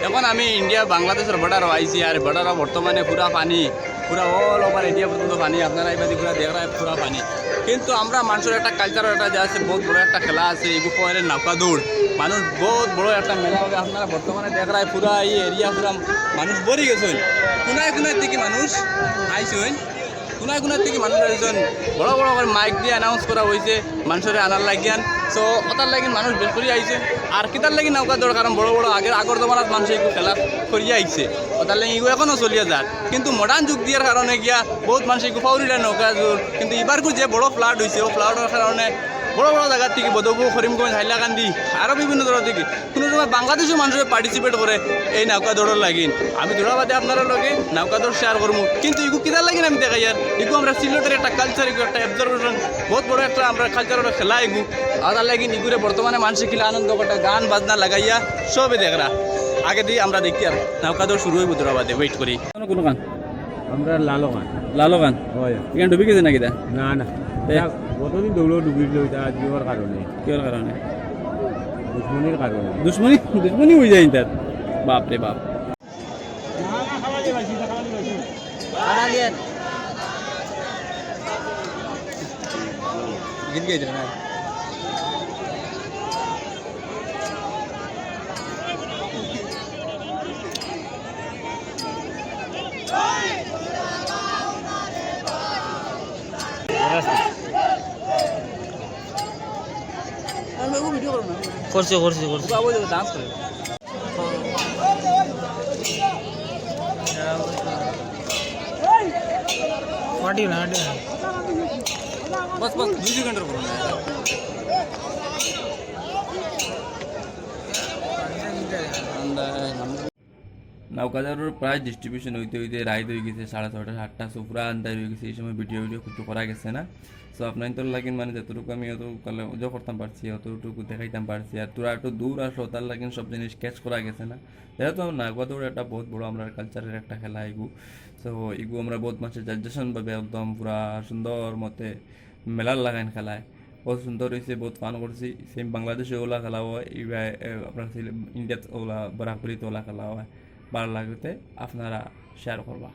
এখন আমি ইন্ডিয়া বাংলাদেশের বর্ডারও আইছি আর বর্ডারও বর্তমানে পুরা পানি পুরা অল ওভার ইন্ডিয়া পর্যন্ত পানি আপনারা এবার পুরা দেখ পুরা পানি কিন্তু আমরা মানুষের একটা কালচারের একটা যে আছে বহুত বড় একটা খেলা আছে এগু পয়ের নৌকা দৌড় মানুষ বহুত বড় একটা মেলা হবে আপনারা বর্তমানে দেখ পুরা এই এরিয়া পুরা মানুষ ভরে গেছেন কোনায় কোনায় থেকে মানুষ আইসেন কোনায় কোনার থেকে মানুষ আইসেন বড় বড় করে মাইক দিয়ে অ্যানাউন্স করা হয়েছে মানুষের আনার লাগিয়ান সো ওটার লাগি মানুষ বের করে আইছে আর কিতার লাগি নৌকা দৌড় কারণ বড় বড় আগর জমানার মানুষ একটু খেলা করিয়া আইছে ওটার লাগি এগুলো এখনও চলিয়া যার কিন্তু মডার্ন যুগ দিয়ার কারণে গিয়া বহুত মানুষ একটু ফাউরিলা নৌকা দৌড় কিন্তু এবারকু যে বড় ফ্লাড হয়েছে ও ফ্লাডের কারণে বড় বড় জায়গার থেকে বদবু করিমগঞ্জ হাইলাকান্দি আরও বিভিন্ন ধরনের থেকে কোনো সময় বাংলাদেশের মানুষের পার্টিসিপেট করে এই নৌকা দৌড়ের লাগিন আমি দৌড়াবাদে আপনারা লগে নৌকা দৌড় শেয়ার করবো কিন্তু এগু কিতার লাগিন আমি দেখাই আর এগু আমরা সিলেটের একটা কালচার এগু একটা অবজারভেশন বহুত বড় একটা আমরা কালচারের খেলা এগু আর তার লাগিন এগুলো বর্তমানে মানুষের কিলা আনন্দ করতে গান বাজনা লাগাইয়া সবে দেখরা আগে দিয়ে আমরা দেখি আর নৌকা দৌড় শুরু হইব দৌড়াবাদে ওয়েট করি কোনো গান আমরা লালো গান হয় এখানে ডুবি গেছে নাকি দা না না কতদিন দৌড়ো ডুবিল কিহর কারণে দুশ্মনির কারণে দুশ্মনী হয়ে যায় তার বাপ রে বাপ গীত গাইতে না করছি ডান্স করে হাঁটি না बस 2 सेकंड रुको নৌকাদারের প্রায় ডিস্ট্রিবিউশন হইতে হইতে রাইড হয়ে গেছে 6:30 7টা পুরা আন্দাজ হয়ে গেছে এই সময় ভিডিও কিছু করা গেছে না সো আপনার তো লাগিন মানে যতটুকু আমি অত করতাম পারছি অতটুকু দেখাইতাম পারছি আর তোরা একটু দূর আসো তার লাগিন সব জিনিস ক্যাচ করা গেছে না যেহেতু নৌকা দৌড় একটা বহুত বড় আমরা কালচারের একটা খেলা এগু সো এগু আমরা বহুত মানুষের জাজেশনভাবে একদম পুরা সুন্দর মতে মেলার লাগাইন খেলায় বহুত সুন্দর হয়েছে বহুত ফান করছি সেম বাংলাদেশে ওলা খেলা হয় এবার আপনার ইন্ডিয়াত ওলা বরাকপুরিতে ওলা খেলা হয় ভালো লাগতে আপনারা শেয়ার করবা।